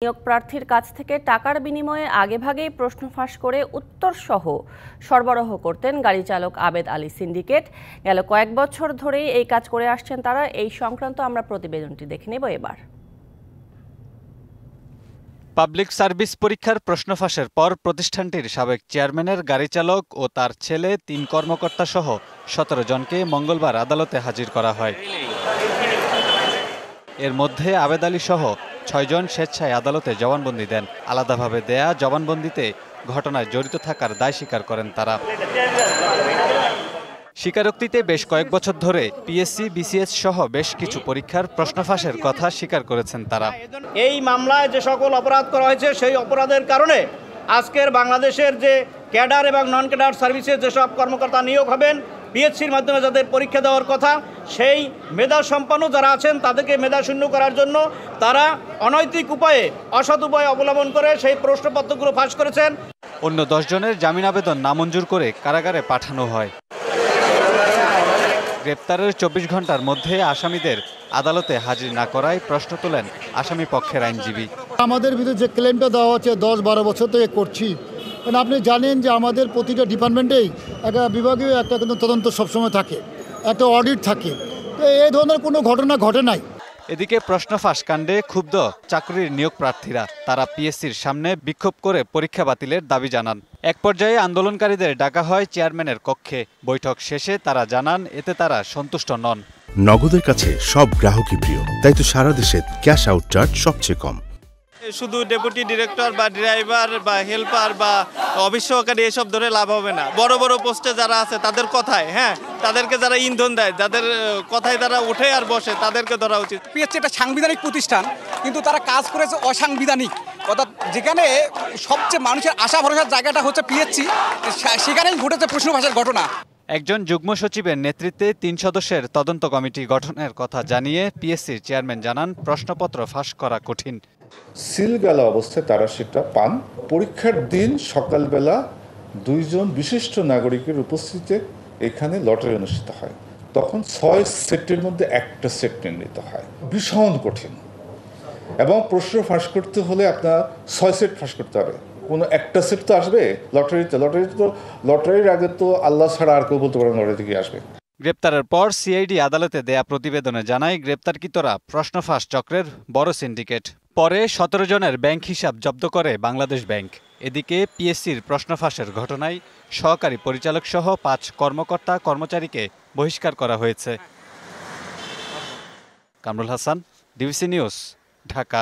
নিয়োগ প্রার্থীর কাছ থেকে টাকার বিনিময়ে আগেভাগেই প্রশ্ন ফাঁস করে উত্তরসহ সরবরাহ করতেন গাড়ি চালক আবেদ আলী সিন্ডিকেট। গেল কয়েক বছর ধরেই এই কাজ করে আসছেন তারা। এই সংক্রান্ত আমরা প্রতিবেদনটি দেখে নেব এবার। পাবলিক সার্ভিস পরীক্ষার প্রশ্ন ফাঁসের পর প্রতিষ্ঠানটির সাবেক চেয়ারম্যানের গাড়ি চালক ও তার ছেলে ৩ কর্মকর্তা সহ ১৭ জনকে মঙ্গলবার আদালতে হাজির করা হয়। এর মধ্যে আবেদ আলী সহ ৬ জন স্বেচ্ছায় আদালতে জবানবন্দি দেন। আলাদাভাবে দেয়া জবানবন্দিতে ঘটনায় জড়িত থাকার দায় স্বীকার করেন তারা। স্বীকারোক্তিতে বেশ কয়েক বছর ধরে পিএসসি, বিসিএস সহ বেশ কিছু পরীক্ষার প্রশ্ন ফাঁসের কথা স্বীকার করেছেন তারা। এই মামলায় যে সকল অপরাধ করা হয়েছে সেই অপরাধের কারণে আজকের বাংলাদেশের যে ক্যাডার এবং নন ক্যাডার সার্ভিসের যেসব কর্মকর্তা নিয়োগ হবেন, পিএসসির মাধ্যমে যাদের পরীক্ষা দেওয়ার কথা, সেই মেধা সম্পন্ন যারা আছেন তাদেরকে মেধাশূন্য করার জন্য তারা অনৈতিক উপায়ে, অসৎ উপায়ে অবলম্বন করে সেই প্রশ্নপত্রগুলো ফাঁস করেছেন। অন্য 10 জনের জামিন আবেদন নামঞ্জুর করে কারাগারে পাঠানো হয়। গ্রেপ্তারের 24 ঘন্টার মধ্যে আসামিদের আদালতে হাজির না করায় প্রশ্ন তোলেন আসামি পক্ষের আইনজীবী। আমাদের বিরুদ্ধে যে ক্লেমটা দেওয়া হচ্ছে 10-12 বছর থেকে করছি, কারণ আপনি জানেন যে আমাদের প্রতিটা ডিপার্টমেন্টেই একটা বিভাগীয় একটা কিন্তু তদন্ত সবসময় থাকে, একটা অডিট থাকে। তো এই ধরনের কোনো ঘটনা ঘটে নাই। এদিকে প্রশ্ন ফাঁস কাণ্ডে ক্ষুব্ধ চাকরির নিয়োগ প্রার্থীরা তারা পিএসসির সামনে বিক্ষোভ করে পরীক্ষা বাতিলের দাবি জানান। এক পর্যায়ে আন্দোলনকারীদের ডাকা হয় চেয়ারম্যানের কক্ষে। বৈঠক শেষে তারা জানান এতে তারা সন্তুষ্ট নন। নগদের কাছে সব গ্রাহকই প্রিয়, তাই তো সারা দেশে ক্যাশ আউট চার্জ সবচেয়ে কম। শুধু ডেপুটি ডিরেক্টর বা ড্রাইভার বা হেল্পার বা অফিস সহকারী এসব ধরে লাভ হবে না। বড় বড় পোস্টে যারা আছে তাদের কথায়, তাদেরকে যারা ইন্ধন দেয়, যাদের কথায় তারা উঠে আর বসে, তাদেরকে ধরা উচিত। পিএসসি একটা সাংবিধানিক প্রতিষ্ঠান, কিন্তু তারা কাজ করেছে অসাংবিধানিক। অর্থাৎ যেখানে সবচেয়ে মানুষের আশা ভরসার জায়গাটা হচ্ছে পিএসসি, সেখানেই ঘটেছে প্রশ্ন ফাঁসের ঘটনা। একজন যুগ্ম সচিবের নেতৃত্বে 3 সদস্যের তদন্ত কমিটি গঠনের কথা জানিয়ে পিএসসির চেয়ারম্যান জানান প্রশ্নপত্র ফাঁস করা কঠিন। সিলগালা অবস্থায় তারা সেটা পান। পরীক্ষার দিন সকালবেলা 2 জন বিশিষ্ট নাগরিকের উপস্থিতিতে এখানে লটারি অনুষ্ঠিত হয়। তখন 6 সেটের মধ্যে একটা সেট নির্ণীত হয়। ভীষণ কঠিন, এবং প্রশ্ন ফাঁস করতে হলে আপনার 6 সেট ফাঁস করতে হবে। কোনো একটা সেট তো আসবে লটারির আগে তো আল্লাহ ছাড়া আর কেউ বলতে পারে লটারি থেকে আসবে। গ্রেপ্তারের পর সিআইডি আদালতে দেয়া প্রতিবেদনে জানায় গ্রেপ্তারকৃতরা প্রশ্ন ফাঁস চক্রের বড় সিন্ডিকেট। পরে 17 জনের ব্যাংক হিসাব জব্দ করে বাংলাদেশ ব্যাংক। এদিকে পিএসসির প্রশ্ন ফাঁসের ঘটনায় সহকারী পরিচালক সহ 5 কর্মকর্তা কর্মচারীকে বহিষ্কার করা হয়েছে। Kamrul Hasan, DBC news, Dhaka.